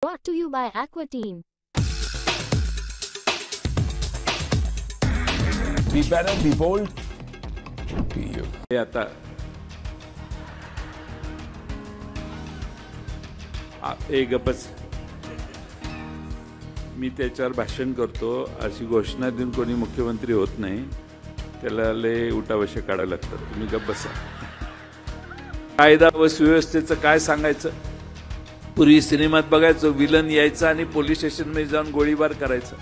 Brought to you by Aqua Team. Be better, be bold. Be you. आता एक गपच मी त्याच्यावर भाषण करतो अशी घोषणा देऊन कोणी मुख्यमंत्री होत नाही, त्याला लय उठावशे काढावं लागतं. तुम्ही गप बसा. कायदा व सुव्यवस्थेचं काय सांगायचं? पूर्वी सिनेमात बघायचो, विलन यायचा आणि पोलीस स्टेशन मध्ये जाऊन गोळीबार करायचा.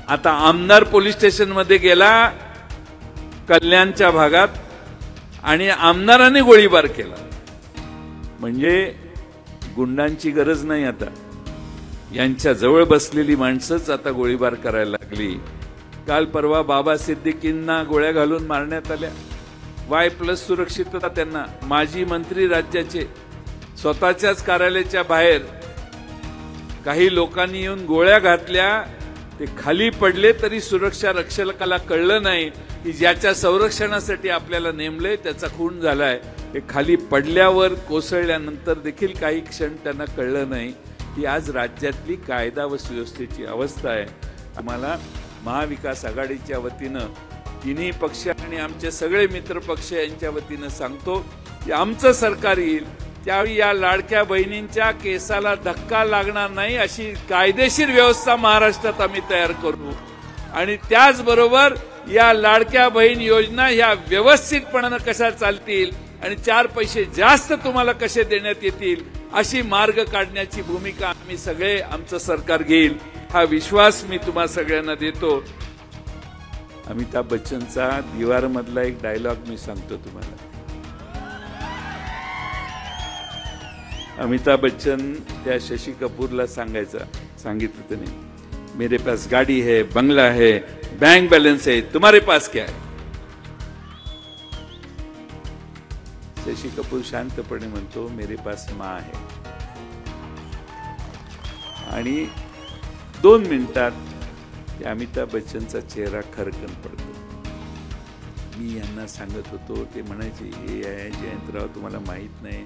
आता आमदार पोलीस स्टेशन मध्ये गेला कल्याणच्या भागात आणि आमदाराने गोळीबार केला. म्हणजे गुंडांची गरज नाही, आता यांच्या जवळ बसलेली माणसंच आता गोळीबार करायला लागली. काल परवा बाबा सिद्दीकींना गोळ्या घालून मारण्यात आल्या. Y+ सुरक्षितता त्यांना. माजी मंत्री राज्याचे स्वतःच्याच कार्यालयाच्या बाहेर काही लोकांनी येऊन गोळ्या घातल्या. ते खाली पडले तरी सुरक्षा रक्षकाला कळलं नाही की ज्याच्या संरक्षणासाठी आपल्याला नेमले त्याचा खून झालाय. हे खाली पडल्यावर कोसळल्यानंतर देखील काही क्षण त्यांना कळलं नाही की आज राज्यातली कायदा व सुव्यवस्थेची अवस्था आहे. आम्हाला महाविकास आघाडीच्या वतीनं तिन्ही पक्ष आणि आमचे सगळे मित्र पक्ष यांच्या वतीनं सांगतो की आमचं सरकार येईल त्यावेळी या लाडक्या बहिणींच्या केसाला धक्का लागणार नाही अशी कायदेशीर व्यवस्था महाराष्ट्रात आम्ही तयार करू. आणि त्याचबरोबर या लाडक्या बहीण योजना ह्या व्यवस्थितपणानं कशा चालतील आणि 4 पैसे जास्त तुम्हाला कसे देण्यात येतील अशी मार्ग काढण्याची भूमिका आम्ही सगळे आमचं सरकार घेईल, हा विश्वास मी तुम्हा सगळ्यांना देतो. अमिताभ बच्चनचा दीवार मधला एक डायलॉग मी सांगतो तुम्हाला. अमिताभ बच्चन त्या शशी कपूरला सांगितलं त्याने, मेरे पास गाड़ी है, बंगला है, बैंक बैलेंस है, तुम्हारे पास क्या है? शशी कपूर शांतपणे म्हणतो, मेरे पास माँ है. आणि 2 मिनिटात अमिताभ बच्चनचा चेहरा खरकन पडतो. मी यांना सांगत होतो, ते म्हणायचे हे आहे जयंतराव, तुम्हाला माहित नाही,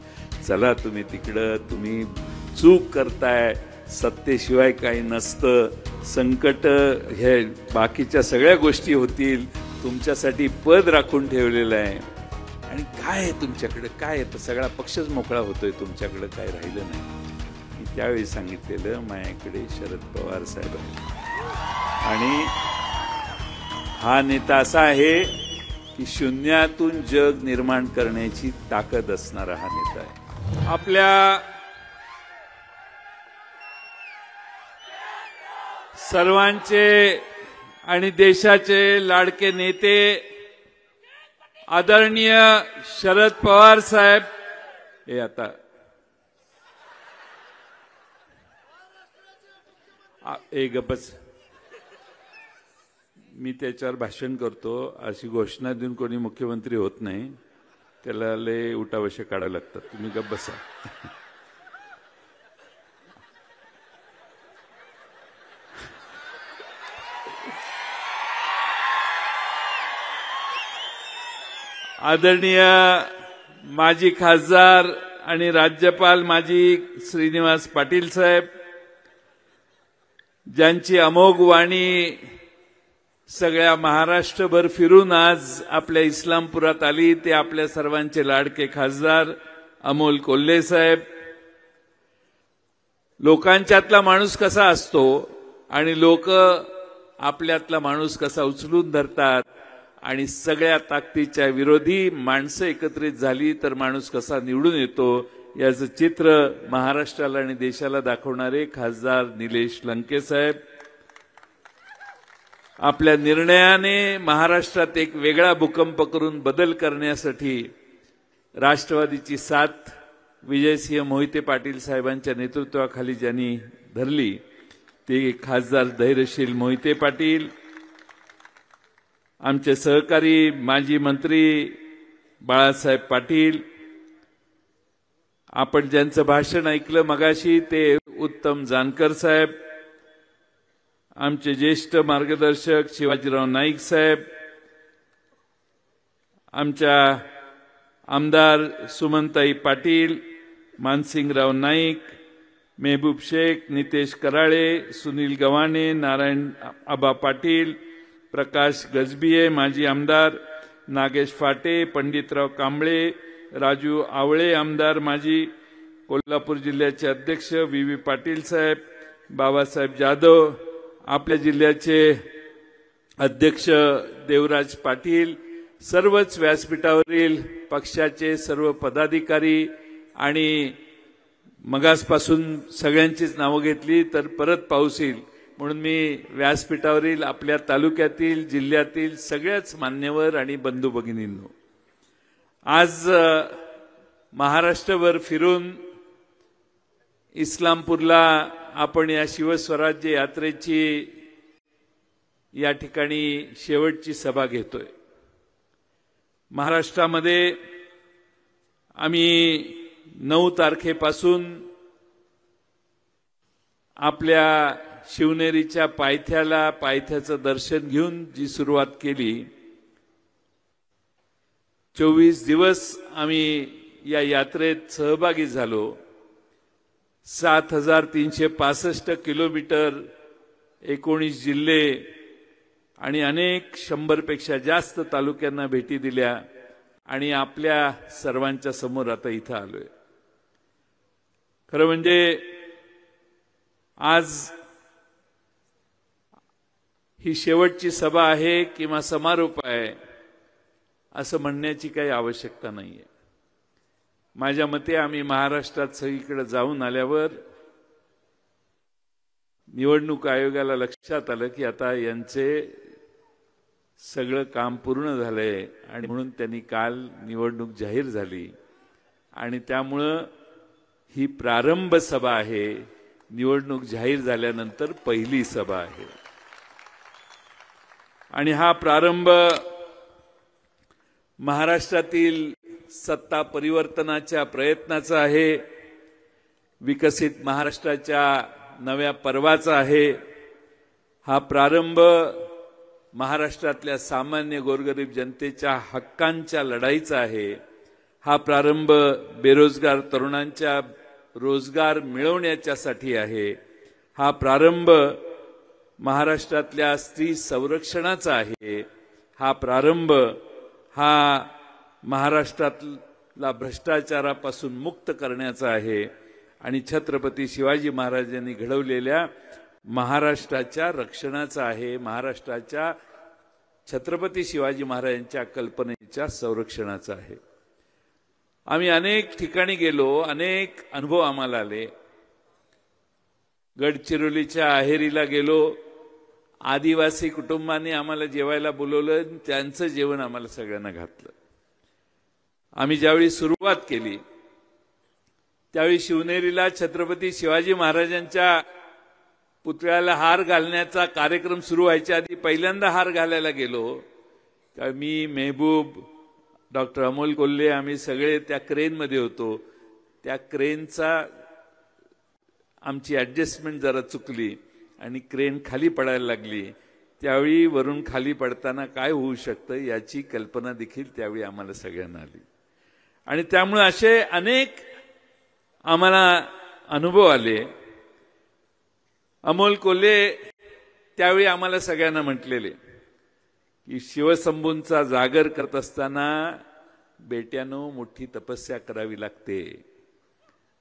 चला तुम्ही तिकडं, तुम्ही चूक करताय, सत्तेशिवाय काही नसतं, संकट हे बाकीच्या सगळ्या गोष्टी होतील, तुमच्यासाठी पद राखून ठेवलेलं आहे. आणि काय आहे तुमच्याकडे, काय आहे, तर सगळा पक्षच मोकळा होतोय, तुमच्याकडे काय राहिलं नाही. मी त्यावेळी सांगितलेलं, माझ्याकडे शरद पवार साहेब आहे आणि हा नेता असा आहे की शून्यातून जग निर्माण करण्याची ताकद असणारा हा नेता आहे. आपल्या सर्वांचे आणि देशाचे लाडके नेते आदरणीय शरद पवार साहेब, हे आता एक गपच मी त्याच्यावर भाषण करतो अशी घोषणा देऊन कोणी मुख्यमंत्री होत नाही, त्याला लय उठावशे काढावं लागतात. तुम्ही गप बसा. आदरणीय माजी खासदार आणि राज्यपाल माजी श्रीनिवास पाटील साहेब, ज्यांची अमोघ वाणी सगळ्या महाराष्ट्रभर फिरून आज आपल्या इस्लामपुरात आली, ते आपल्या सर्वांचे लाडके खासदार अमोल कोल्हे साहेब. लोकांच्यातला माणूस कसा असतो आणि लोक आपल्यातला माणूस कसा उचलून धरतात आणि सगळ्या ताकदीच्या विरोधी माणसं एकत्रित झाली तर माणूस कसा निवडून येतो, याचं चित्र महाराष्ट्राला आणि देशाला दाखवणारे खासदार निलेश लंके साहेब. आपल्या निर्णयाने महाराष्ट्रात एक वेगळा भूकंप करून बदल करण्यासाठी राष्ट्रवादीची साथ विजयसिंह मोहिते पाटील साहेबांच्या नेतृत्वाखाली ज्यांनी धरली ते खासदार धैर्यशील मोहिते पाटील. आमचे सहकारी माजी मंत्री बाळासाहेब पाटील, आपण ज्यांचं भाषण ऐकलं मगाशी ते उत्तम जानकर साहेब, आमचे ज्येष्ठ मार्गदर्शक शिवाजीराव नाईक साहेब, आमच्या आमदार सुमनताई पाटील, मानसिंगराव नाईक, मेहबूब शेख, नितेश कराळे, सुनील गव्हाणे, नारायण आबा पाटील, प्रकाश गजबिये, माजी आमदार, नागेश फाटे, पंडितराव कांबळे, राजू आवळे आमदार माजी, कोल्हापूर जिल्ह्याचे अध्यक्ष व्ही पाटील साहेब, बाबासाहेब जाधव, आपल्या जिल्ह्याचे अध्यक्ष देवराज पाटील, सर्वच व्यासपीठावरील पक्षाचे सर्व पदाधिकारी आणि मगासपासून सगळ्यांचीच नावं घेतली तर परत पाऊस येईल म्हणून मी व्यासपीठावरील आपल्या तालुक्यातील जिल्ह्यातील सगळ्याच मान्यवर आणि बंधू भगिनींनो, आज महाराष्ट्रभर फिरून इस्लामपूरला आपण या शिवस्वराज्य यात्रेची या ठिकाणी शेवटची सभा घेतोय। महाराष्ट्रामध्ये आम्ही 9 तारखेपासून आपल्या शिवनेरीच्या पायथ्याचं दर्शन घेऊन जी सुरुवात केली, 24 दिवस आम्ही या यात्रेत सहभागी झालो। 7365 किलोमीटर, 19 जिल्हे आणि अनेक 100पेक्षा जास्त तालुक्यांना भेटी दिल्या आणि आपल्या सर्वांच्या समोर आता इथं आलोय। खरं म्हणजे आज ही शेवटची सभा आहे किंवा समारोप आहे असं म्हणण्याची काही आवश्यकता नाहीये। माझ्या मते आम्ही महाराष्ट्रात सगळीकडे जाऊन आल्यावर निवडणूक आयोगाला लक्षात आलं की आता यांचे सगळं काम पूर्ण झालंय आणि म्हणून त्यांनी काल निवडणूक जाहीर झाली आणि त्यामुळं ही प्रारंभ सभा आहे, निवडणूक जाहीर झाल्यानंतर पहिली सभा आहे। आणि हा प्रारंभ महाराष्ट्रातील सत्ता परिवर्तनाच्या प्रयत्नाचा आहे, विकसित महाराष्ट्राच्या नव्या पर्वाचा आहे। हा प्रारंभ महाराष्ट्रातल्या सामान्य गोरगरीब जनतेच्या हक्कांच्या लढाईचा आहे। हा प्रारंभ बेरोजगार तरुणांच्या रोजगार मिळवण्याच्यासाठी आहे। हा प्रारंभ महाराष्ट्रातल्या स्त्री संरक्षणाचा आहे। हा प्रारंभ हा महाराष्ट्रातला भ्रष्टाचारापासून मुक्त करण्याचा आहे आणि छत्रपती शिवाजी महाराजांनी घडवलेल्या महाराष्ट्राच्या रक्षणाचा आहे, महाराष्ट्राच्या छत्रपती शिवाजी महाराजांच्या कल्पनेच्या संरक्षणाचा आहे। आम्ही अनेक ठिकाणी गेलो, अनेक अनुभव आम्हाला आले। गडचिरोलीच्या आहेरीला गेलो, आदिवासी कुटुंबांनी आम्हाला जेवायला बोलवलं, त्यांचं जेवण आम्हाला सगळ्यांना घातलं। आम्ही ज्यावेळी सुरुवात केली त्यावेळी शिवनेरीला छत्रपती शिवाजी महाराजांच्या पुतळ्याला हार घालण्याचा कार्यक्रम सुरू व्हायच्या आधी पहिल्यांदा हार घालायला गेलो। मी, मेहबूब, डॉक्टर अमोल कोल्हे आम्ही सगळे त्या क्रेनमध्ये होतो। त्या क्रेनचा आमची ॲडजस्टमेंट जरा चुकली आणि क्रेन खाली पडायला लागली। त्यावेळी वरून खाली पडताना काय होऊ शकतं याची कल्पना देखील त्यावेळी आम्हाला सगळ्यांना आली आणि त्यामुळे असे अनेक आम्हाला अनुभव आले। अमोल कोल्हे त्यावेळी आम्हाला सगळ्यांना म्हटलेले की शिवशंभूंचा जागर करत असताना बेट्यानो मोठी तपस्या करावी लागते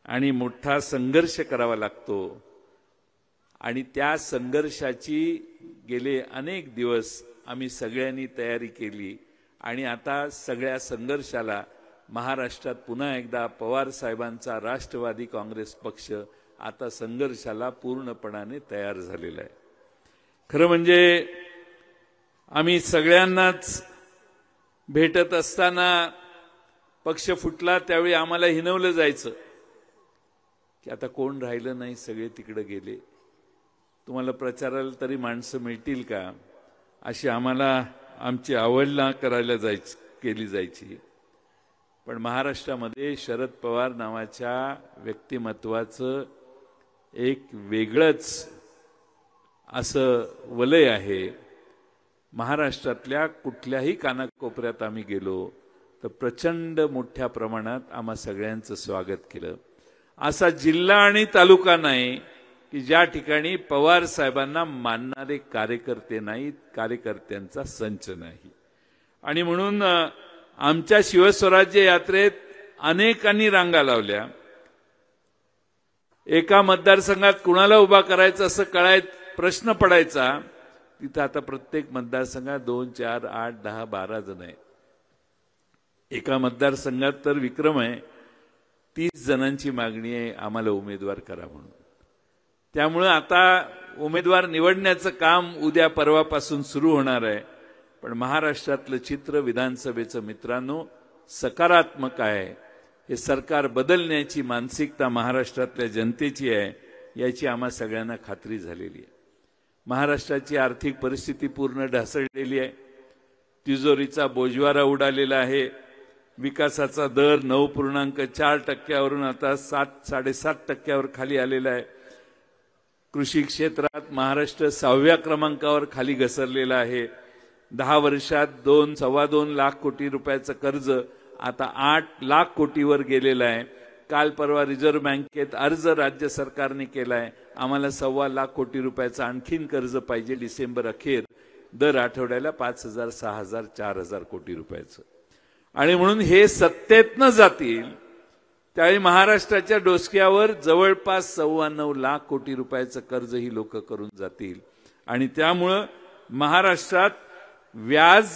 आणि मोठा संघर्ष करावा लागतो आणि त्या संघर्षाची गेले अनेक दिवस आम्ही सगळ्यांनी तयारी केली आणि आता सगळ्या संघर्षाला महाराष्ट्रात पुन्हा एकदा पवार साहेबांचा राष्ट्रवादी काँग्रेस पक्ष आता संघर्षाला पूर्णपणाने तयार झालेला आहे। खरं म्हणजे आम्ही सगळ्यांनाच भेटत असताना पक्ष फुटला त्यावेळी आम्हाला हिनवलं जायचं की आता कोण राहिलं नाही, सगळे तिकडे गेले, तुम्हाला प्रचाराला तरी माणसं मिळतील का, अशी आम्हाला आमची आवडला करायला केली जायची। पण महाराष्ट्रामध्ये शरद पवार नावाच्या व्यक्तिमत्वाचं एक वेगळंच असं वलय आहे। महाराष्ट्रातल्या कुठल्याही कानाकोपऱ्यात आम्ही गेलो तर प्रचंड मोठ्या प्रमाणात आम्हा सगळ्यांचं स्वागत केलं। असा जिल्हा आणि तालुका नाही की ज्या ठिकाणी पवार साहेबांना मानणारे कार्यकर्ते नाहीत, कार्यकर्त्यांचा संच नाही. आणि म्हणून आमच्या शिवस्वराज्य यात्रेत अनेकांनी रांगा लावल्या. एका मतदारसंघात कुणाला उभा करायचं असं प्रश्न पडायचा. तिथं आता प्रत्येक मतदारसंघात 2, 4, 8, 10, 12 जण आहेत. एका मतदारसंघात तर विक्रम आहे, 30 जणांची मागणी आहे आम्हाला उमेदवार करा म्हणून. त्यामुळे आता उमेदवार निवडण्याचं काम उद्या परवापासून सुरू होणार आहे. पण महाराष्ट्रातलं चित्र विधानसभेचं मित्रांनो सकारात्मक आहे. हे सरकार बदलण्याची मानसिकता महाराष्ट्रातल्या जनतेची आहे याची आम्हा सगळ्यांना खात्री झालेली आहे. महाराष्ट्राची आर्थिक परिस्थिती पूर्ण ढासळलेली आहे. तिजोरीचा बोजवारा उडालेला आहे. विकासाचा दर 9.4% आता 7.5% खाली आलेला आहे. कृषी क्षेत्रात महाराष्ट्र 6व्या क्रमांकावर खाली घसरलेला आहे. 10 वर्षात 2-2.25 लाख कोटी रुपयाचं कर्ज आता 8 लाख कोटीवर गेलेलं आहे. काल परवा रिझर्व्ह बँकेत अर्ज राज्य सरकारने केलाय, आम्हाला 1.25 लाख कोटी रुपयाचं आणखीन कर्ज पाहिजे डिसेंबर अखेर, दर आठवड्याला 5,000, 6,000, 4,000 कोटी रुपयाचं. आणि म्हणून हे सत्तेतनं जातील त्यावेळी महाराष्ट्राच्या डोसक्यावर जवळपास 9.25 लाख कोटी रुपयाचं कर्ज ही लोक करून जातील. आणि त्यामुळं महाराष्ट्रात व्याज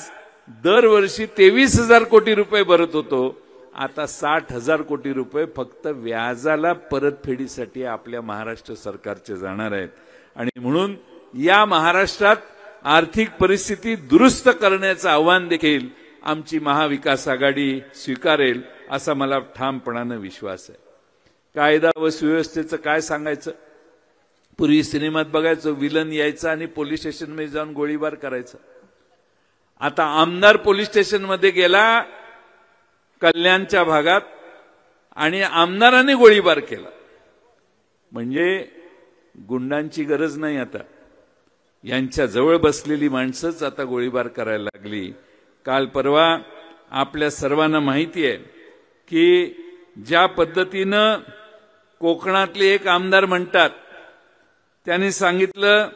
दरवर्षी 23,000 कोटी रुपये भरत होतो, आता 60,000 कोटी रुपये फक्त व्याजाला परतफेडीसाठी आपल्या महाराष्ट्र सरकारचे जाणार आहेत. आणि म्हणून या महाराष्ट्रात आर्थिक परिस्थिती दुरुस्त करण्याचं आव्हान देखील आमची महाविकास आघाडी स्वीकारेल असा मला ठामपणाने विश्वास आहे. कायदा व सुव्यवस्थेचं काय सांगायचं. पूर्वी सिनेमात बघायचो विलन यायचा आणि पोलीस स्टेशनमध्ये जाऊन गोळीबार करायचा. आता आमदार पोलीस स्टेशनमध्ये गेला कल्याणच्या भागात आणि आमदाराने गोळीबार केला. म्हणजे गुंडांची गरज नाही, आता यांच्या जवळ बसलेली माणसंच आता गोळीबार करायला लागली. काल परवा आपल्या सर्वांना माहिती आहे की ज्या पद्धतीनं कोकणातले एक आमदार म्हणतात, त्यांनी सांगितलं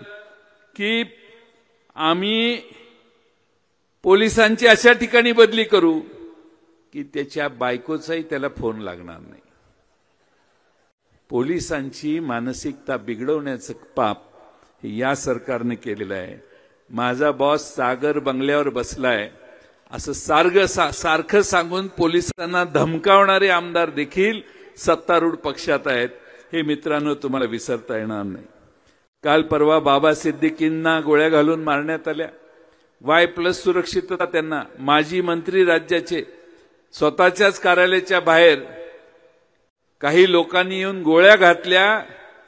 की आम्ही पोलिसांची अशा ठिकाणी बदली करू की त्याच्या बायकोचाही त्याला फोन लागणार नाही. पोलिसांची मानसिकता बिघडवण्याचं पाप हे या सरकारने केलेलं आहे. माझा बॉस सागर बंगल्यावर बसलाय असं सारखं सांगून पोलिसांना धमकावणारे आमदार देखील सत्तारूढ पक्षात आहेत. हे मित्रांनो तुम्हाला विसरता येणार नाही. काल परवा बाबा सिद्दीकींना गोळ्या घालून मारण्यात आल्या. Y+ सुरक्षितता त्यांना. माजी मंत्री राज्याचे स्वतःच्याच कार्यालयाच्या बाहेर काही लोकांनी येऊन गोळ्या घातल्या.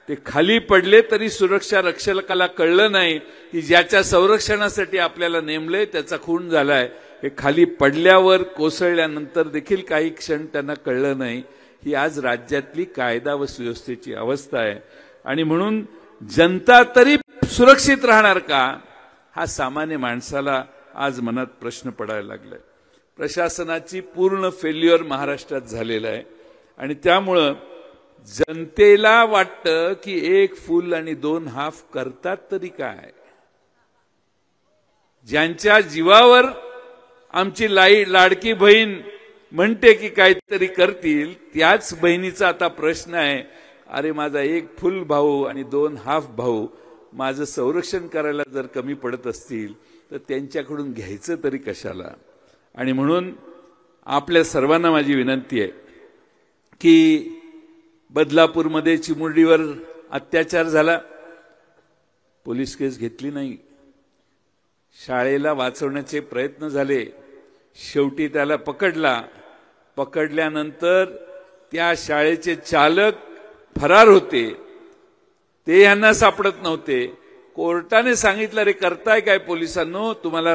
ते खाली पडले तरी सुरक्षा रक्षकाला कळलं नाही की ज्याच्या संरक्षणासाठी आपल्याला नेमले त्याचा खून झालाय. हे खाली पडल्यावर कोसळल्यानंतर देखील काही क्षण त्यांना कळलं नाही. ही आज राज्यातली कायदा व सुव्यवस्थेची अवस्था आहे. आणि म्हणून जनता तरी सुरक्षित राहणार का, हा सामान्य माणसाला आज मनात प्रश्न पडायला लागलाय. प्रशासनाची पूर्ण फेल्युअर महाराष्ट्रात झालेला आहे. आणि त्यामुळं जनतेला वाटतं की 1 फुल आणि 2 हाफ करतात तरी काय. ज्यांच्या जीवावर आमची लाडकी बहीण म्हणते की काहीतरी करतील, त्याच बहिणीचा आता प्रश्न आहे, अरे माझा 1 फुल भाऊ आणि 2 हाफ भाऊ माझं संरक्षण करायला जर कमी पडत असतील तर त्यांच्याकडून घ्यायचं तरी कशाला. आणि म्हणून आपल्या सर्वांना माझी विनंती आहे की बदलापूरमध्ये चिमुरडीवर अत्याचार झाला, पोलीस केस घेतली नाही. शाळेला वाचवण्याचे प्रयत्न झाले, शेवटी त्याला पकडला. पकडल्यानंतर त्या शाळेचे चालक फरार होते, ते यांना सापडत नव्हते. कोर्टाने सांगितलं, रे करताय काय पोलिसांनो, तुम्हाला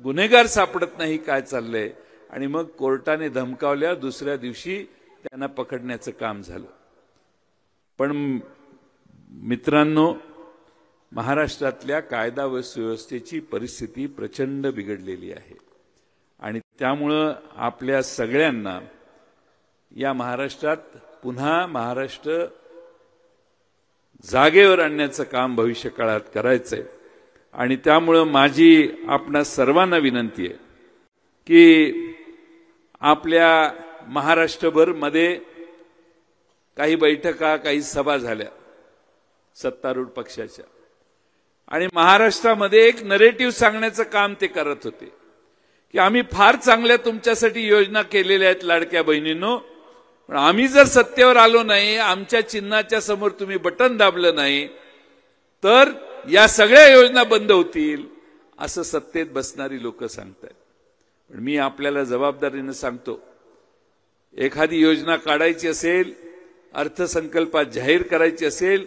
गुन्हेगार सापडत नाही, काय चाललंय. आणि मग कोर्टाने धमकावल्या. दुसऱ्या दिवशी त्यांना पकडण्याचं काम झालं. पण मित्रांनो, महाराष्ट्रातल्या कायदा व सुव्यवस्थेची परिस्थिती प्रचंड बिघडलेली आहे. आणि त्यामुळं आपल्या सगळ्यांना या महाराष्ट्रात पुन्हा महाराष्ट्र जागेवर आणण्याचं काम भविष्य काळात करायचंय। आणि त्यामुळे माझी आपणा सर्वांना विनंती आहे की आपल्या महाराष्ट्रभर मध्ये काही बैठका, काही सभा झाल्या सत्तारूढ पक्षाच्या, आणि महाराष्ट्रामध्ये एक नरेटिव्ह सांगण्याचं काम ते करत होते की आम्ही फार चांगल्या तुमच्यासाठी योजना केलेल्या आहेत लाडक्या बहिणींनो, पण आम्ही जर सत्तेवर आलो नाही, आमच्या चिन्हाच्या समोर तुम्ही बटन दाबलं नाही तर या सगळ्या योजना बंद होतील, असं सत्तेत बसणारी लोक सांगतात। पण मी आपल्याला जबाबदारीने सांगतो, एखादी योजना काढायची असेल, अर्थसंकल्पात जाहीर करायची असेल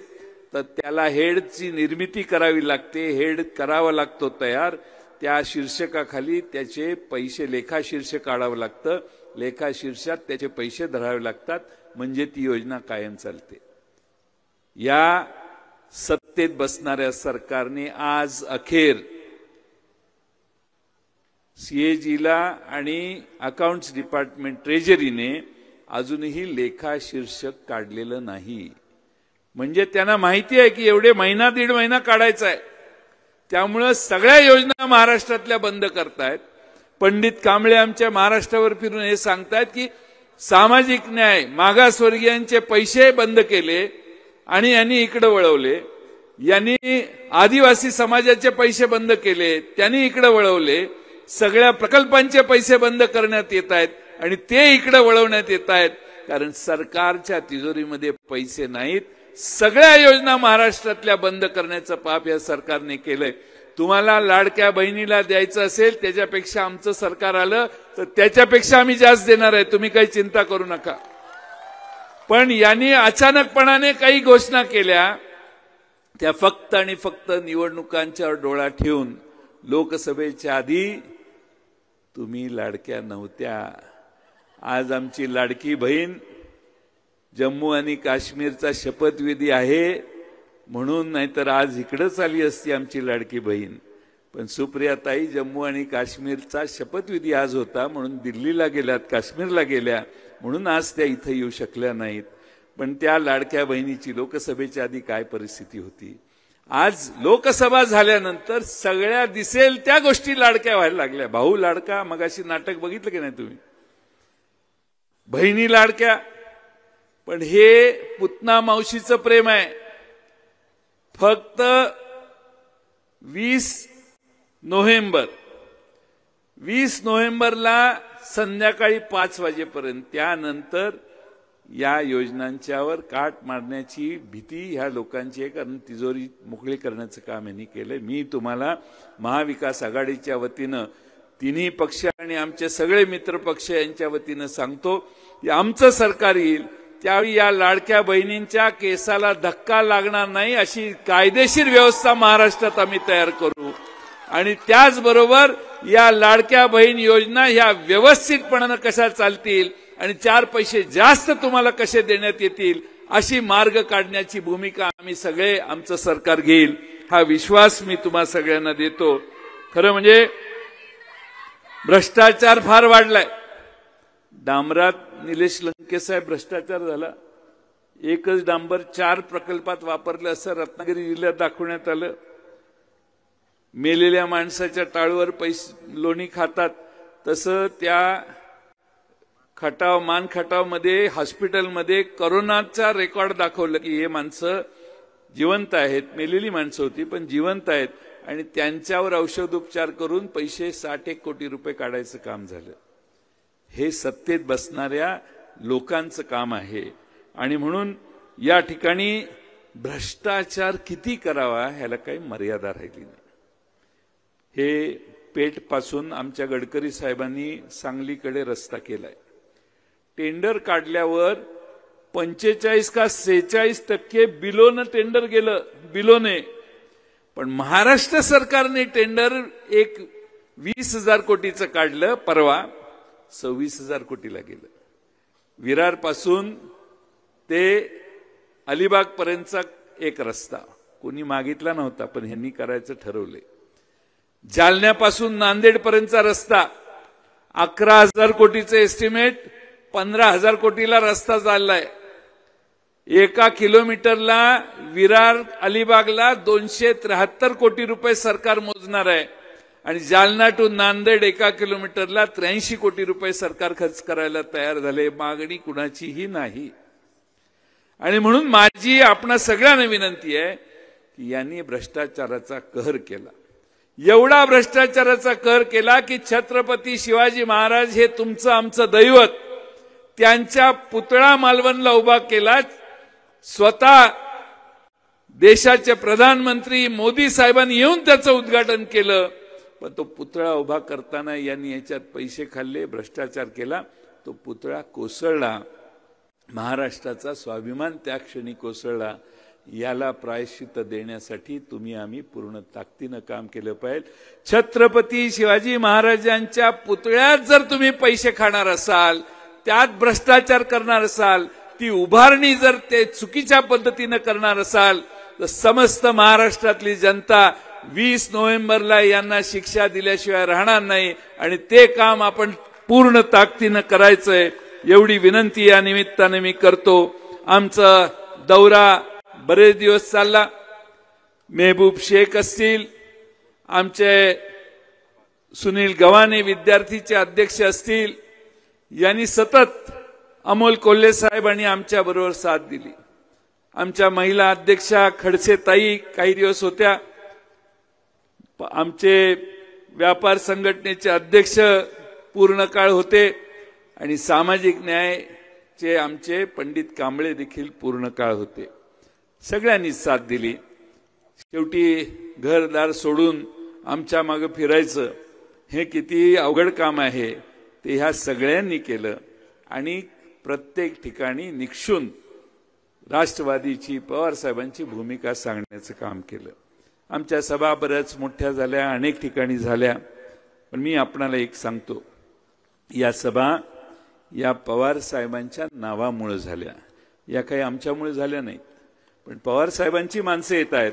तर त्याला हेडची निर्मिती करावी लागते, हेड करावा लागतो तयार, त्या शीर्षकाखाली त्याचे पैसे लेखा शीर्षक काढावं लागतं, लेखा शीर्षात त्याचे पैसे धरावे लागतात, म्हणजे ती योजना कायम चालते। या सत्तेत बसणाऱ्या सरकारने आज अखेर सीएजीला आणि अकाउंट्स डिपार्टमेंट ट्रेजरीने अजूनही लेखा शीर्षक काढलेलं नाही, म्हणजे त्यांना माहिती आहे की एवढे महिना दीड महिना काढायचा आहे, त्यामुळे सगळ्या योजना महाराष्ट्रातल्या बंद करतायत। पंडित कांबळे आमच्या महाराष्ट्रावर फिरून हे सांगतायत की सामाजिक न्याय, मागासवर्गीयांचे पैसे बंद केले आणि यांनी इकडे वळवले, यांनी आदिवासी समाजाचे पैसे बंद केले, त्यांनी इकडे वळवले, सगळ्या प्रकल्पांचे पैसे बंद करण्यात येत आहेत आणि ते इकडे वळवण्यात येत आहेत, कारण सरकारच्या तिजोरीमध्ये पैसे नाहीत। सगळ्या योजना महाराष्ट्रातल्या बंद करण्याचं पाप या सरकारने केलंय। तुम्हाला लाडक्या बहिणीला द्यायचं असेल, त्याच्यापेक्षा आमचं सरकार आलं तर त्याच्यापेक्षा आम्ही जास्त देणार आहे, तुम्ही काही चिंता करू नका। पण यांनी अचानकपणाने काही घोषणा केल्या, त्या फक्त आणि फक्त निवडणुकांच्यावर डोळा ठेवून। लोकसभेच्या आधी तुम्ही लाडक्या नव्हत्या, आज आमची लाडकी बहीण जम्मू आणि काश्मीरचा शपथविधी आहे म्हणून, नाहीतर आज इकडेच आली असती आमची लाडकी बहीण। पण सुप्रियाताई जम्मू आणि काश्मीरचा शपथविधी आज होता म्हणून दिल्लीला गेल्यात, काश्मीरला गेल्या, म्हणून आज त्या इथे येऊ शकल्या नाहीत। पण त्या लाडक्या बहिणीची लोकसभेच्या आधी काय परिस्थिती होती, आज लोकसभा झाल्यानंतर सगळ्या दिसेल त्या गोष्टी लाडक्या व्हायला लागल्या। भाऊ लाडका, मगाशी नाटक बघितलं की नाही तुम्ही, बहिणी लाडक्या, पण हे पुतना मावशीचं प्रेम आहे। फक्त 20 नोव्हेंबरला संध्याकाळी 5 वाजेपर्यंत, त्यानंतर या योजनांच्यावर काट मारण्याची भीती ह्या लोकांची आहे, कारण तिजोरी मोकळी करण्याचं काम यांनी केलंय। मी तुम्हाला महाविकास आघाडीच्या वतीनं, तिन्ही पक्ष आणि आमचे सगळे मित्र पक्ष यांच्या वतीनं सांगतो की आमचं सरकार येईल त्यावेळी या लाडक्या बहिणींच्या केसाला धक्का लागणार नाही अशी कायदेशीर व्यवस्था महाराष्ट्रात आम्ही तयार करू, आणि त्याचबरोबर या लाडक्या बहीण योजना ह्या व्यवस्थितपणाने कशा चालतील आणि 4 पैसे जास्त तुम्हाला कसे देण्यात येतील अशी मार्ग काढण्याची भूमिका आम्ही सगळे, आमचं सरकार घेईल, हा विश्वास मी तुम्हा सगळ्यांना देतो। खरं म्हणजे भ्रष्टाचार फार वाढलाय। डांबरात निलेश लंके साहेब भ्रष्टाचार झाला, एकच डांबर 4 प्रकल्पात वापरलं असं रत्नागिरी जिल्ह्यात दाखवण्यात आलं। मेलेल्या माणसाच्या टाळूवर पैसे लोणी खातात तसं त्या मान खटाव मध्ये हॉस्पिटलमध्ये कोरोनाचा रेकॉर्ड दाखवलं की हे माणसं जिवंत आहेत, मेलेली माणसं होती पण जिवंत आहेत, आणि त्यांच्यावर औषधोपचार करून पैसे 61 कोटी रुपये काढायचं काम झालं। हे सत्तेत बसणाऱ्या लोकांचं काम आहे, आणि म्हणून या ठिकाणी भ्रष्टाचार किती करावा ह्याला काही मर्यादा राहिली नाही। हे पेठ पासून आमच्या गडकरी साहेबांनी सांगलीकडे रस्ता केलाय, टेंडर काढल्यावर 45 का 46% बिलोनं टेंडर गेलं, बिलोने। पण महाराष्ट्र सरकारने टेंडर एक 20,000 कोटीचं काढलं, परवा 26,000 कोटीला गेलं। विरार पासून ते अलिबाग पर्यंतचा एक रस्ता कोणी मागितला नव्हता पण ह्यांनी करायचं ठरवले। जालन्यापासून नांदेड पर्यंतचा रस्ता 11,000 कोटीचे एस्टिमेट, 15,000 कोटीला रस्ता चाललाय। 1 किलोमीटरला विरार अलिबागला 273 कोटी रुपये सरकार मोजणार आहे आणि जालना टू नांदेड 1 किलोमीटरला 83 कोटी रुपये सरकार खर्च करायला तयार झाले. मागणी कुणाचीही नाही. आणि म्हणून माझी आपणा सगळ्यांना विनंती आहे की यांनी भ्रष्टाचाराचा कहर केला. एवढा भ्रष्टाचाराचा कहर केला की छत्रपती शिवाजी महाराज हे तुमचं आमचं दैवत, त्यांच्या पुतळा मालवणला उभा केला. स्वतः देशाचे प्रधानमंत्री मोदी साहेबांनी येऊन त्याचं उद्घाटन केलं. पण तो पुतळा उभा करताना यांनी याच्यात पैसे खाल्ले, भ्रष्टाचार केला. तो पुतळा कोसळला. महाराष्ट्राचा स्वाभिमान त्या क्षणी कोसळला. याला प्रायश्चित्त देण्यासाठी तुम्ही आम्ही पूर्ण ताकदीनं काम केलं पाहिजे. छत्रपती शिवाजी महाराजांच्या पुतळ्यात जर तुम्ही पैसे खाणार असाल, त्यात भ्रष्टाचार करणार असाल, ती उभारणी जर ते चुकीच्या पद्धतीनं करणार असाल, तर समस्त महाराष्ट्रातली जनता 20 नोव्हेंबरला यांना शिक्षा दिल्याशिवाय राहणार नाही. आणि ते काम आपण पूर्ण ताकदीनं करायचंय एवढी विनंती या निमित्ताने मी करतो. आमचा दौरा बरेच दिवस चालला. मेहबूब शेख असतील, आमचे सुनील गव्हाणे विद्यार्थीचे अध्यक्ष असतील, यांनी सतत अमोल कोल्हे साहेबांनी आमच्या बरोबर साथ दिली. आमच्या महिला अध्यक्षा खडसे ताई काही दिवस होत्या. आमचे व्यापार संघटनेचे अध्यक्ष पूर्ण काळ होते आणि सामाजिक न्यायचे आमचे पंडित कांबळे देखील पूर्ण काळ होते. सगळ्यांनी साथ दिली. शेवटी घरदार सोडून आमच्या मागे फिरायचं हे किती अवघड काम आहे ते ह्या सगळ्यांनी केलं आणि प्रत्येक ठिकाणी निक्षून राष्ट्रवादीची पवार साहेबांची भूमिका सांगण्याचं काम केलं. आमच्या सभा बऱ्याच मोठ्या झाल्या, अनेक ठिकाणी झाल्या. पण मी आपणाला एक सांगतो, या सभा या पवार साहेबांच्या नावामुळे झाल्या, या काही आमच्यामुळे झाल्या नाहीत. पण पवार साहेबांची माणसं येत आहेत,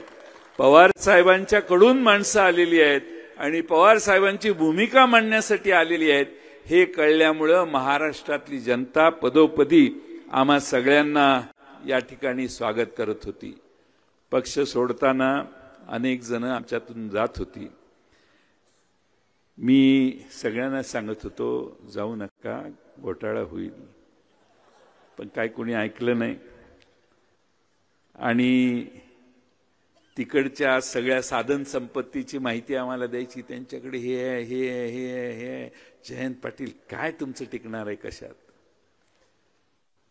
पवार साहेबांच्याकडून माणसं आलेली आहेत आणि पवार साहेबांची भूमिका मांडण्यासाठी आलेली आहेत. हे कळल्यामुळं महाराष्ट्रातली जनता पदोपदी आम्हा सगळ्यांना या ठिकाणी स्वागत करत होती. पक्ष सोडताना अनेक जण आमच्यातून जात होती. मी सगळ्यांना सांगत होतो, जाऊ नका, घोटाळा होईल. पण काय कोणी ऐकलं नाही. आणि तिकडच्या सगळ्या साधन संपत्तीची माहिती आम्हाला द्यायची. त्यांच्याकडे हे आहे, हे आहे, हे आहे, हे आहे. जयंत पाटील, काय तुमचं टिकणार आहे कशात?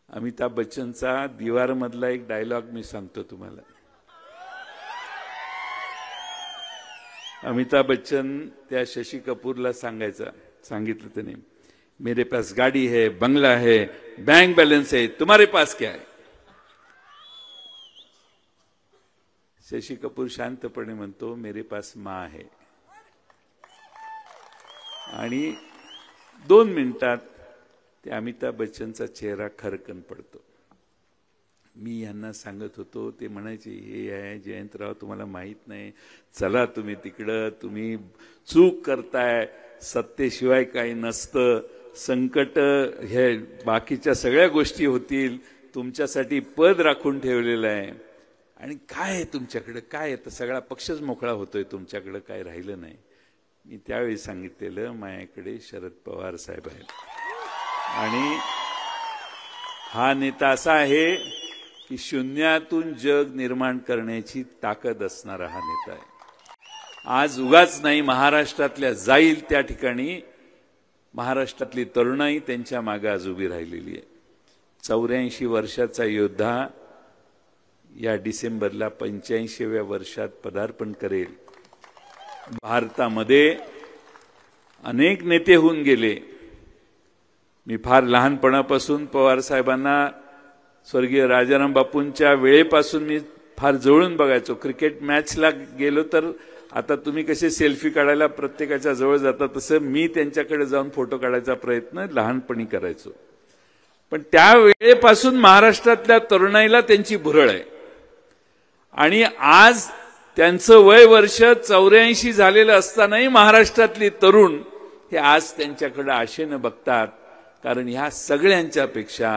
अमिताभ बच्चनचा दीवार मधला एक डायलॉग मी सांगतो तुम्हाला. अमिताभ बच्चन त्या शशी कपूरला सांगितलं त्याने, मेरे पास गाड़ी है, बंगला है, बैंक बैलेंस है, तुम्हारे पास क्या है? शशी कपूर शांतपणे म्हणतो, मेरे पास माँ है. आणि 2 मिनिटात ते अमिताभ बच्चनचा चेहरा खरकन पडतो. मी यांना सांगत होतो, ते म्हणायचे, हे आहे जयंतराव, तुम्हाला माहित नाही, चला तुम्ही तिकडं, तुम्ही चूक करताय, सत्तेशिवाय काही नसतं, संकट हे बाकीच्या सगळ्या गोष्टी होतील, तुमच्यासाठी पद राखून ठेवलेलं आहे. आणि काय आहे तुमच्याकडे, काय आहे? तर सगळा पक्षच मोकळा होतोय, तुमच्याकडे काय राहिलं नाही. मी त्यावेळी सांगितलेलं, माझ्याकडे शरद पवार साहेब आहेत आणि हा नेता असा आहे की शून्यातून जग निर्माण करण्याची ताकद असणारा हा नेता आहे. आज उगाच नाही, महाराष्ट्रातल्या जाईल त्या ठिकाणी महाराष्ट्रातली तरुणाई त्यांच्या मागे आज उभी राहिलेली आहे. 84 वर्षाचा योद्धा या डिसेंबरला 85व्या वर्षात पदार्पण करेल. भारतामध्ये अनेक नेते होऊन गेले. मी फार लहानपणापासून पवार साहेबांना, स्वर्गीय राजाराम बापूंच्या वेळेपासून मी फार जवळून बघायचो. क्रिकेट मॅचला गेलो तर आता तुम्ही कसे सेल्फी काढायला प्रत्येकाच्या जवळ जाता, तसं मी त्यांच्याकडे जाऊन फोटो काढायचा प्रयत्न लहानपणी करायचो. पण त्या वेळेपासून महाराष्ट्रातल्या तरुणाईला त्यांची भुरळ आहे. आणि आज त्यांचं वय वर्ष 84 झालेलं असतानाही महाराष्ट्रातली तरुण हे आज त्यांच्याकडे आशेनं बघतात. कारण ह्या सगळ्यांच्या पेक्षा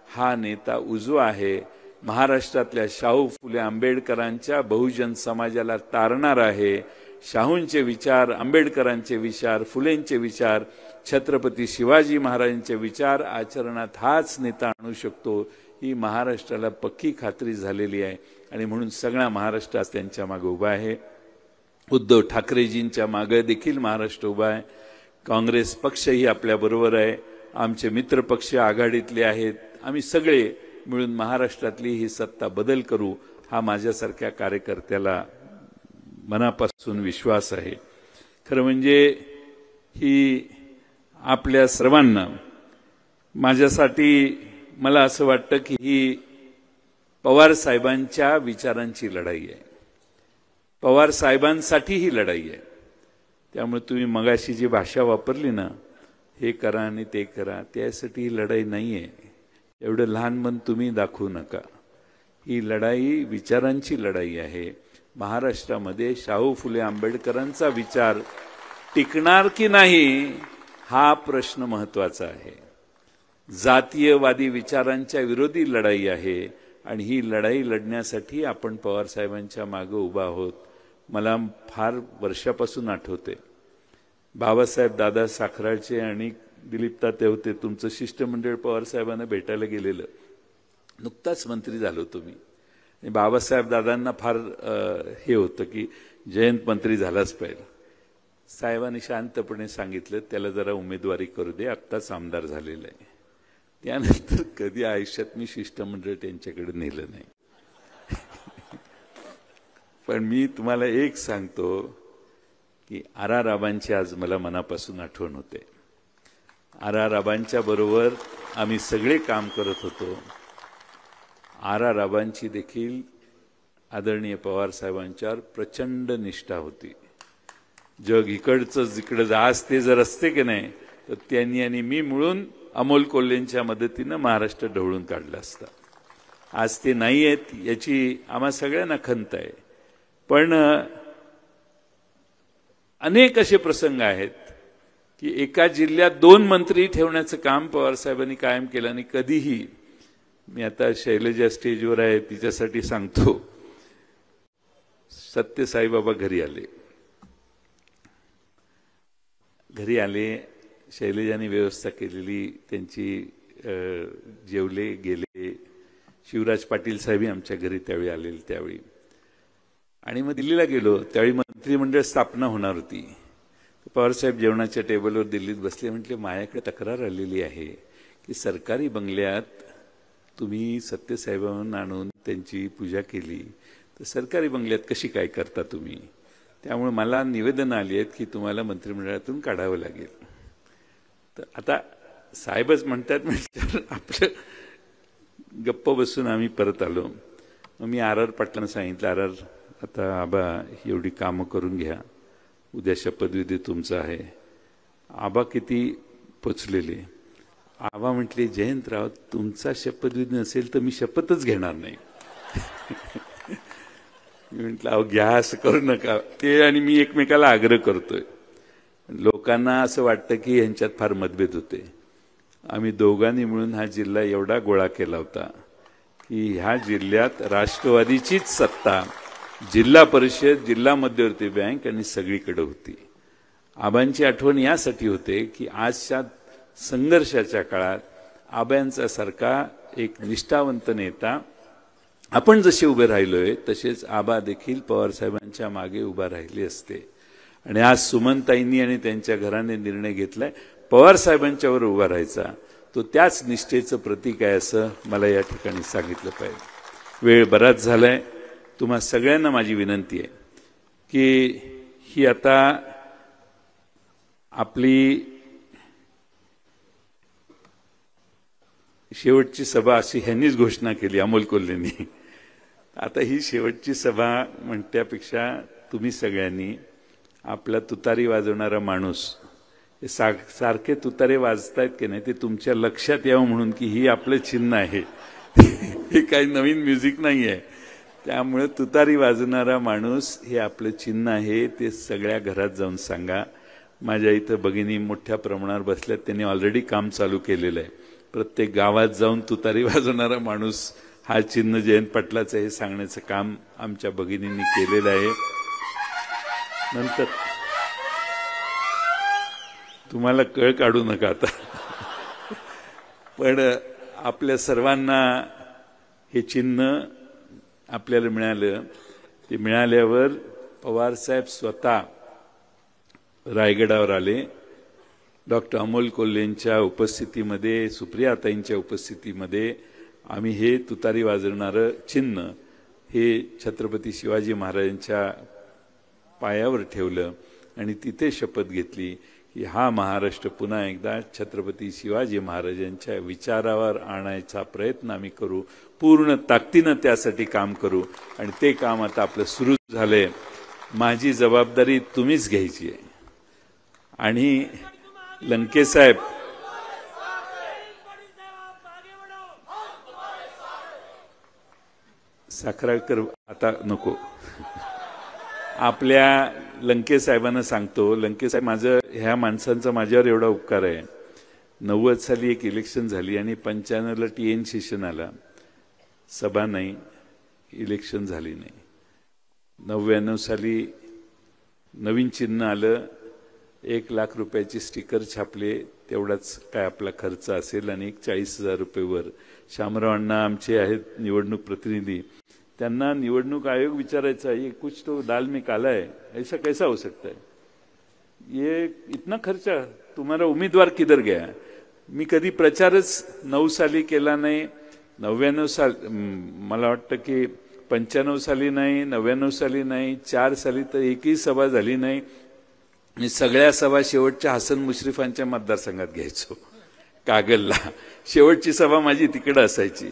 हा नेता उजवा आहे, महाराष्ट्रातल्या शाहू फुले आंबेडकरांच्या बहुजन समाजाला तारणार आहे। शाहूंचे विचार, आंबेडकरांचे विचार, फुलेंचे विचार, छत्रपती शिवाजी महाराजांचे विचार आचरणात हाच नेता आणू शकतो, ही महाराष्ट्राला पक्की खात्री झालेली आहे। आणि म्हणून सगळा महाराष्ट्र आज त्यांच्या मागे उभा आहे। उद्धव ठाकरेजींच्या मागे देखील महाराष्ट्र उभा आहे। काँग्रेस पक्षही आपल्याबरोबर आहे, आमचे मित्र पक्ष आघाडीतले आहेत। आम्ही सगळे मिळून महाराष्ट्रातली ही सत्ता बदल करू, हा माझ्यासारख्या कार्यकर्त्याला मनापासून विश्वास आहे। खरं म्हणजे ही आपल्या सर्वांना, माझ्यासाठी मला असं वाटतं की ही पवार साहेबांच्या विचारांची लढाई आहे, पवार साहेबांसाठी ही लढाई आहे। त्यामुळे तुम्ही मगाशी जी भाषा वापरली ना, हे करा आणि ते करा, त्यासाठी ही लढाई नाही आहे। एवढं लहान मन तुम्ही दाखवू नका। ही लढाई विचारांची लढाई आहे। महाराष्ट्रामध्ये शाहू फुले आंबेडकरांचा विचार टिकणार की नाही हा प्रश्न महत्त्वाचा आहे। जातीयवादी विचारांच्या विरोधी लढाई आहे आणि ही लढाई लढण्यासाठी आपण पवार साहेबांच्या मागे उभा आहोत। मला फार वर्षापासून आठवते, बाबासाहेब दादा साखराळचे आणि दिलीप ताते होते, तुमचं शिष्टमंडळ पवार साहेबांना भेटायला गेलेलं। नुकताच मंत्री झालो तुम्ही, आणि बाबासाहेब दादांना फार हे होतं की जयंत मंत्री झालाच पाहिजे। साहेबांनी शांतपणे सांगितलं त्याला जरा उमेदवारी करू दे, आत्ताच आमदार झालेला आहे। त्यानंतर कधी आयुष्यात मी शिष्टमंडळ त्यांच्याकडे नेलं नाही। पण मी तुम्हाला एक सांगतो की आर.आर. आबांची आज मला मनापासून आठवण होते। आर.आर. आबांच्या बरोबर आम्ही सगळे काम करत होतो। आर.आर. आबांची देखील आदरणीय पवार साहेबांच्यावर प्रचंड निष्ठा होती। जग इकडचं जिकडं आज ते जर असते की नाही, तर त्यांनी आणि मी मिळून अमोल कोल्हेंच्या मदतीनं महाराष्ट्र ढवळून काढला असता। आज ते नाही आहेत याची आम्हा सगळ्यांना खंत आहे। पण अनेक असे प्रसंग आहेत की एका जिल्ह्यात 2 मंत्री ठेवण्याचं काम पवार साहेबांनी कायम केलं। आणि कधीही, मी आता शैलजा स्टेजवर आहे तिच्यासाठी सांगतो, सत्यसाईबाबा घरी आले, शैलजाने व्यवस्था केलेली, त्यांची जेवले गेले। शिवराज पाटील साहेबही आमच्या घरी त्यावेळी आलेले त्यावेळी। आणि मग दिल्लीला गेलो, त्यावेळी मंत्रिमंडळ स्थापना होणार होती। पवारसाहेब जेवणाच्या टेबलवर दिल्लीत बसले, म्हटले माझ्याकडे तक्रार आलेली आहे की सरकारी बंगल्यात तुम्ही सत्यसाहेबांना आणून त्यांची पूजा केली, तर सरकारी बंगल्यात कशी काय करता तुम्ही? त्यामुळे मला निवेदन आली आहेत की तुम्हाला मंत्रिमंडळातून काढावं लागेल। तर आता साहेबच म्हणतात म्हणजे आपलं गप्प बसून आम्ही परत आलो। मग मी आर.आर. पाटलांना सांगितलं, आर.आर. आता आबा एवढी कामं करून घ्या, उद्या शपथविधी तुमचा आहे। आबा किती पोचलेले, आबा म्हटले जयंतराव तुमचा शपथविधी नसेल तर मी शपथच घेणार नाही। मी म्हटलं अहो घ्या, असं करू नका। ते आणि मी एकमेकाला आग्रह करतोय। लोकांना असं वाटतं की यांच्यात फार मतभेद होते। आम्ही दोघांनी मिळून हा जिल्हा एवढा गोळा केला होता की ह्या जिल्ह्यात राष्ट्रवादीचीच सत्ता, जिल्हा परिषद, जिल्हा मध्यवर्ती बँक आणि सगळीकडे होती। आबांची आठवण यासाठी होते की आजच्या संघर्षाच्या काळात आबांचा सारखा एक निष्ठावंत नेता, आपण जसे उभे राहिलोय तसेच आबा देखील पवार साहेबांच्या मागे उभा राहिले असते। आणि आज सुमनताईंनी आणि त्यांच्या घराने निर्णय घेतलाय पवार साहेबांच्यावर उभा राहायचा, तो त्याच निष्ठेचं प्रतीक आहे असं मला या ठिकाणी सांगितलं पाहिजे। वेळ बराच झालाय, तुम्हा सगळ्यांना माझी विनंती आहे की ही आता आपली शेवटची सभा अशी ह्यांनीच घोषणा केली अमोल कोल्हेंनी। आता ही शेवटची सभा म्हणण्यापेक्षा तुम्ही सगळ्यांनी आपला तुतारी वाजवणारा माणूस, सारखे तुतारे वाजतायत की नाही ते तुमच्या लक्षात यावं म्हणून की ही आपलं चिन्ह आहे, हे काही नवीन म्युझिक नाही आहे। त्यामुळे तुतारी वाजवणारा माणूस हे आपलं चिन्ह आहे, ते सगळ्या घरात जाऊन सांगा। माझ्या इथं भगिनी मोठ्या प्रमाणावर बसल्यात, त्यांनी ऑलरेडी काम चालू केलेलं आहे। प्रत्येक गावात जाऊन तुतारी वाजवणारा माणूस हा चिन्ह जयंत पाटलाचं हे सांगण्याचं काम आमच्या भगिनींनी केलेलं आहे. नंतर तुम्हाला कळ काढू नका आता, पण आपल्या सर्वांना हे चिन्ह आपल्याला मिळालं. ते मिळाल्यावर पवारसाहेब स्वतः रायगडावर आले. डॉक्टर अमोल कोल्हेंच्या उपस्थितीमध्ये, सुप्रियाताईंच्या उपस्थितीमध्ये आम्ही हे तुतारी वाजवणारं चिन्ह हे छत्रपती शिवाजी महाराजांच्या पायावर ठेवलं आणि तिथे शपथ घेतली की हा महाराष्ट्र पुन्हा एकदा छत्रपती शिवाजी महाराजांच्या विचारावर आणायचा प्रयत्न आम्ही करू, पूर्ण ताकदीनं त्यासाठी काम करू. आणि ते काम आता आपलं सुरू झालंय. माझी जबाबदारी तुम्हीच घ्यायची आहे. आणि लंकेसाहेब, साखराकर आता नको, आपल्या लंकेसाहेबांना सांगतो. लंकेसाहेब, माझं ह्या माणसांचा माझ्यावर एवढा उपकार आहे. 90 साली एक इलेक्शन झाली आणि 95ला TN सेशन आला, सभा नाही, इलेक्शन झाली नाही. 99 साली नवीन चिन्ह आलं, 1 लाख रुपयाची स्टिकर छापले, तेवढाच काय आपला खर्च असेल आणि 40,000 रुपये वर. शामराव अण्णा आमचे आहेत निवडणूक प्रतिनिधी, त्यांना निवडणूक आयोग विचारायचा, ये कुछ तो दाल में काला है, ऐसा कैसा हो सकता है, ये इतना खर्चा, तुम्हारा उम्मीदवार किधर गया. मी कधी प्रचारच 9 साली केला नाही. 99 साल, मला वाटतं की 95 साली नाही, 99 साली नाही, 4 साली तर एकही सभा झाली नाही. मी सगळ्या सभा शेवटच्या हसन मुश्रीफांच्या मतदारसंघात घ्यायचो, कागलला. शेवटची सभा माझी तिकडे असायची.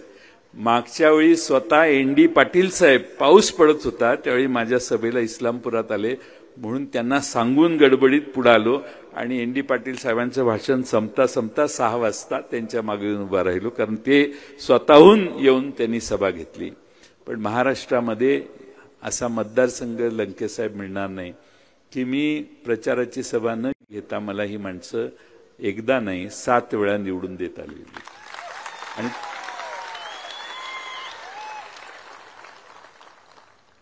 मागच्या वेळी स्वतः ND पाटील साहेब, पाऊस पडत होता त्यावेळी माझ्या सभेला इस्लामपुरात आले, म्हणून त्यांना सांगून गडबडीत पुढे आलो आणि ND पाटील साहेबांचं भाषण संपता 6 वाजता त्यांच्या मागे उभा राहिलो, कारण ते स्वतःहून येऊन त्यांनी सभा घेतली. पण महाराष्ट्रामध्ये असा मतदारसंघ लंकेसाहेब मिळणार नाही की मी प्रचाराची सभा न घेता मला ही माणसं एकदा नाही 7 वेळा निवडून देत आली.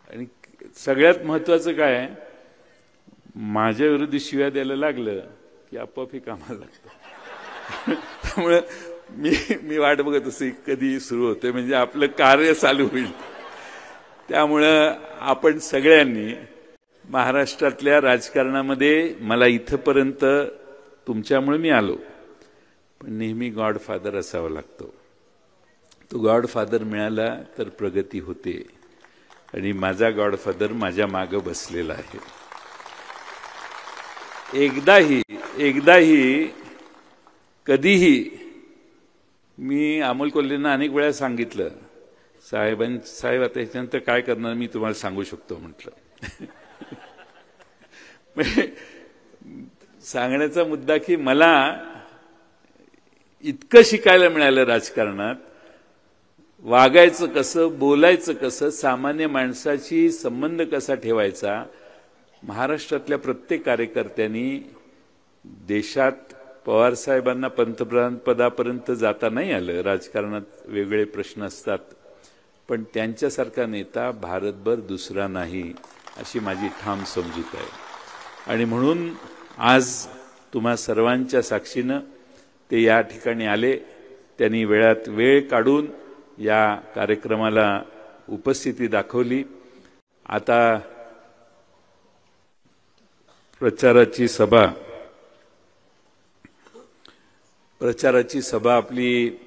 आणि सगळ्यात महत्वाचं काय आहे, माझ्या विरोधी शिव्या द्यायला लागलं की आपोआप हे कामाला लागतं. त्यामुळे मी वाट बघत असे कधी सुरू होते, म्हणजे आपलं कार्य चालू होईल. त्यामुळं आपण सगळ्यांनी महाराष्ट्रातल्या राजकारणामध्ये, मला इथपर्यंत तुमच्यामुळे मी आलो, पण नेहमी गॉडफादर असावा लागतो. तो गॉडफादर मिळाला तर प्रगती होते. आणि माझा गॉडफादर माझ्या मागे बसलेला आहे. एकदाही कधीही मी अमोल कोल्हेंना अनेक वेळा सांगितलं, साहेब आता ह्याच्यानंतर काय करणार मी तुम्हाला सांगू शकतो म्हटलं. सांगण्याचा मुद्दा की मला इतकं शिकायला मिळालं राजकारणात, वागायचं कसं, बोलायचं कसं, सामान्य माणसाशी संबंध कसा ठेवायचा. महाराष्ट्रातल्या प्रत्येक कार्यकर्त्यांनी देशात पवारसाहेबांना पंतप्रधान पदापर्यंत जाता नाही आलं, राजकारणात वेगळे प्रश्न असतात, पण त्यांच्यासारखा नेता भारतभर दुसरा नाही अशी माझी ठाम समजूत आहे. आणि म्हणून आज तुम्हा सर्वांच्या साक्षीनं ते या ठिकाणी आले. त्यांनी वेळात वेळ काढून या कार्यक्रमाला उपस्थिती दाखवली. आता प्रचाराची सभा आपली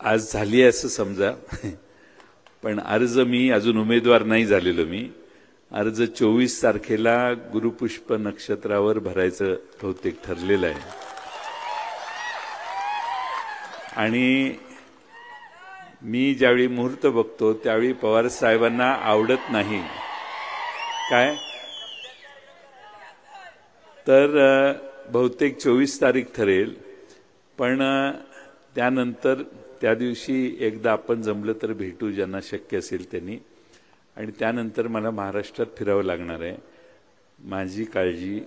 आज झाली असं समजा, पण अर्ज मी अजून उमेदवार नाही झालेलो. मी अर्ज 24 तारखेला गुरुपुष्प नक्षत्रावर भरायचं बहुतेक ठरलेलं आहे. आणि मी ज्यावेळी मुहूर्त बघतो त्यावेळी पवार साहेबांना आवडत नाही काय, तर बहुतेक 24 तारीख ठरेल. पण त्यानंतर त्या दिवशी एकदा आपण जमलं तर भेटू, ज्यांना शक्य असेल त्यांनी. आणि त्यानंतर मला महाराष्ट्रात फिरावं लागणार आहे. माझी काळजी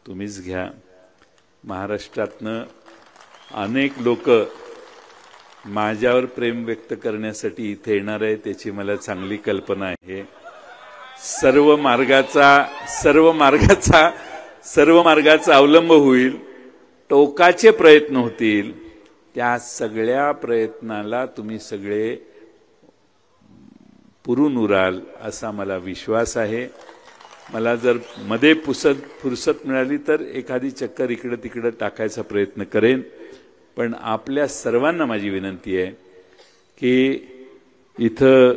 तुम्हीच घ्या. महाराष्ट्रातनं अनेक लोक माझ्यावर प्रेम व्यक्त करण्यासाठी इथे येणार आहे त्याची मला चांगली कल्पना आहे. सर्व मार्गाचा अवलंब होईल, टोकाचे प्रयत्न होतील. त्या सगळ्या प्रयत्नाला तुम्ही सगळे पुरून उराल असा मला विश्वास आहे. मला जर मध्ये फुरसत मिळाली तर एखादी चक्कर इकडे तिकडे टाकायचा प्रयत्न करेन. पण आपल्या सर्वांना माझी विनंती आहे की इथं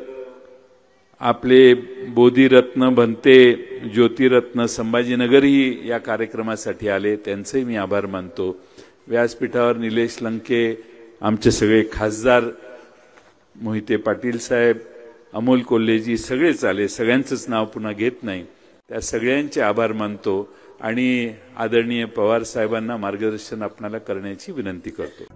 आपले बोधिरत्न बनते ज्योतिरत्न संभाजीनगरही या कार्यक्रमासाठी आले, त्यांचेही मी आभार मानतो. व्यासपीठावर निलेश लंके, आमचे सगळे खासदार मोहिते पाटील साहेब, अमोल कोल्हेजी सगळेच आले. सगळ्यांचंच नाव पुन्हा घेत नाही. त्या सगळ्यांचे आभार मानतो आणि आदरणीय पवार साहेबांना मार्गदर्शन आपणाला करण्याची विनंती करतो.